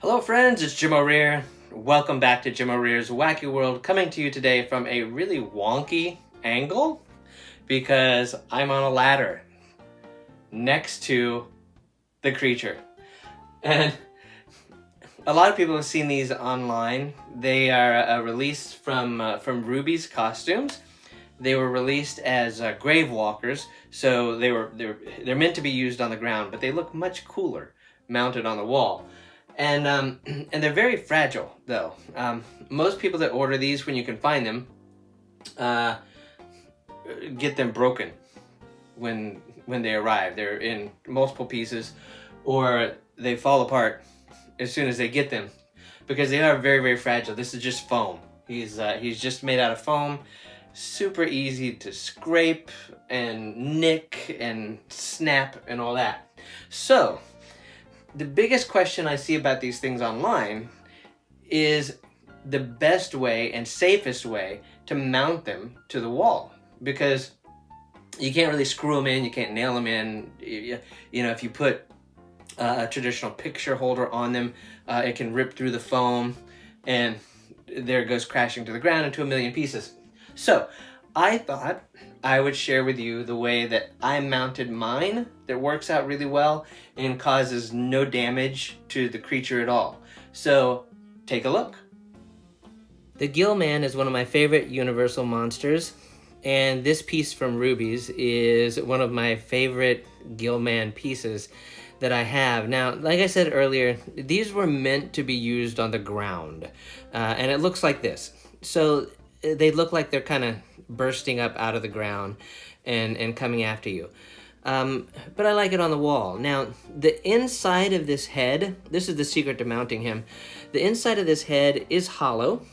Hello friends, it's Jim O'Rear. Welcome back to Jim O'Rear's Wacky World, coming to you today from a really wonky angle because I'm on a ladder next to the creature. And a lot of people have seen these online. They are released from Rubie's costumes. They were released as grave walkers, so they're meant to be used on the ground, but they look much cooler mounted on the wall. And they're very fragile, though. Most people that order these, when you can find them, get them broken when they arrive. They're in multiple pieces, or they fall apart as soon as they get them, because they are very, very fragile. This is just foam. He's just made out of foam. Super easy to scrape and nick and snap and all that. So the biggest question I see about these things online is the best way and safest way to mount them to the wall, because you can't really screw them in, you can't nail them in. You know, if you put a traditional picture holder on them, it can rip through the foam and there it goes crashing to the ground into a million pieces. So I thought I would share with you the way that I mounted mine that works out really well and causes no damage to the creature at all. So take a look. The Gillman is one of my favorite Universal monsters, and this piece from Rubie's is one of my favorite Gillman pieces that I have. Now, like I said earlier, these were meant to be used on the ground, and it looks like this. So they look like they're kind of bursting up out of the ground and coming after you. But I like it on the wall. Now, the inside of this head, this is the secret to mounting him. The inside of this head is hollow,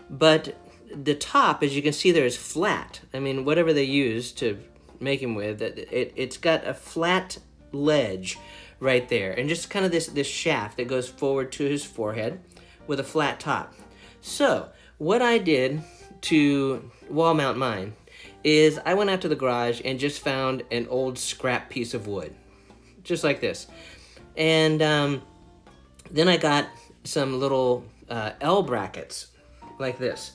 but the top, as you can see there, is flat. I mean, whatever they use to make him with, it's got a flat ledge right there, and just kind of this shaft that goes forward to his forehead with a flat top. So what I did to wall mount mine is I went out to the garage and just found an old scrap piece of wood, just like this. And then I got some little L brackets like this.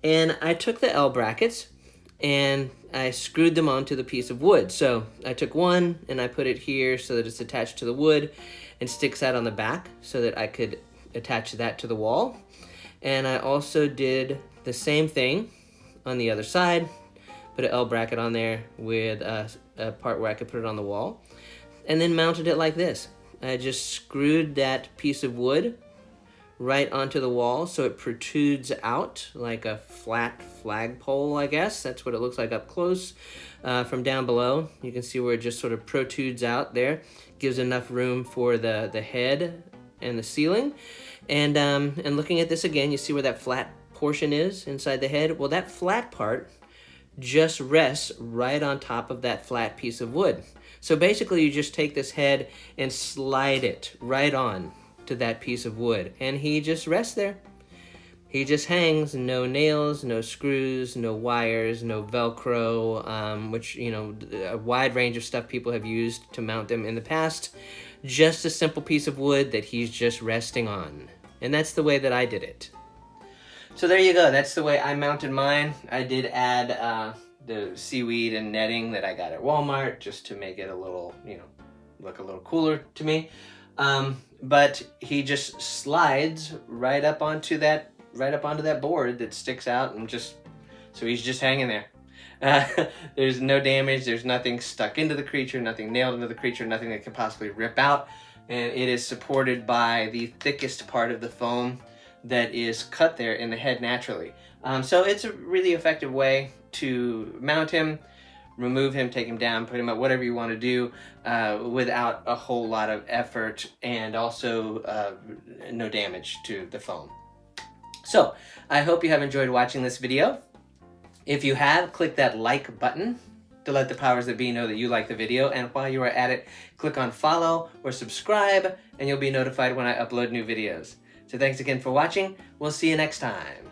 And I took the L brackets and I screwed them onto the piece of wood. So I took one and I put it here so that it's attached to the wood and sticks out on the back so that I could attach that to the wall. And I also did the same thing on the other side, put an L bracket on there with a part where I could put it on the wall, and then mounted it like this. I just screwed that piece of wood right onto the wall so it protrudes out like a flat flagpole, I guess. That's what it looks like up close. From down below, you can see where it just sort of protrudes out there. Gives enough room for the head and the ceiling. And looking at this again, you see where that flat portion is inside the head? Well, that flat part just rests right on top of that flat piece of wood. So basically you just take this head and slide it right on to that piece of wood, and he just rests there. He just hangs, no nails, no screws, no wires, no Velcro, which, you know, a wide range of stuff people have used to mount them in the past. Just a simple piece of wood that he's just resting on. And that's the way that I did it. So there you go. That's the way I mounted mine. I did add the seaweed and netting that I got at Walmart just to make it a little, you know, look a little cooler to me. But he just slides right up onto that board that sticks out, and so he's just hanging there. There's no damage. There's nothing stuck into the creature, nothing nailed into the creature, nothing that could possibly rip out. And it is supported by the thickest part of the foam that is cut there in the head naturally. So it's a really effective way to mount him, remove him, take him down, put him up, whatever you want to do, without a whole lot of effort, and also no damage to the foam. So I hope you have enjoyed watching this video. If you have, click that like button to let the powers that be know that you like the video, and while you are at it, click on follow or subscribe and you'll be notified when I upload new videos. So thanks again for watching. We'll see you next time.